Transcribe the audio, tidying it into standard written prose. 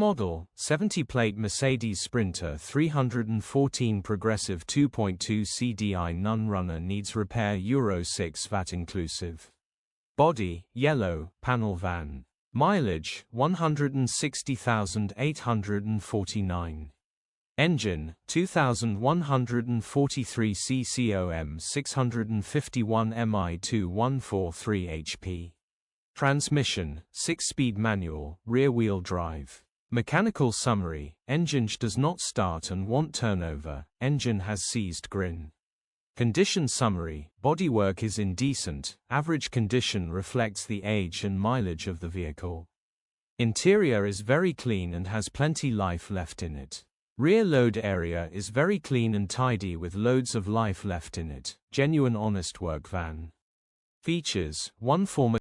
Model, 70 Plate Mercedes Sprinter 314 Progressive 2.2 CDI non-runner needs repair Euro 6 Vat Inclusive. Body, yellow, panel van. Mileage, 160,849. Engine, 2,143 cc OM651 MI2 143 HP. Transmission, 6-speed manual, rear-wheel drive. Mechanical summary: Enginge does not start and wont turnover, engine has seized grin. Condition summary: bodywork is indecent, average condition reflects the age and mileage of the vehicle. Interior is very clean and has plenty life left in it. Rear load area is very clean and tidy with loads of life left in it. Genuine honest work van. Features: 1 former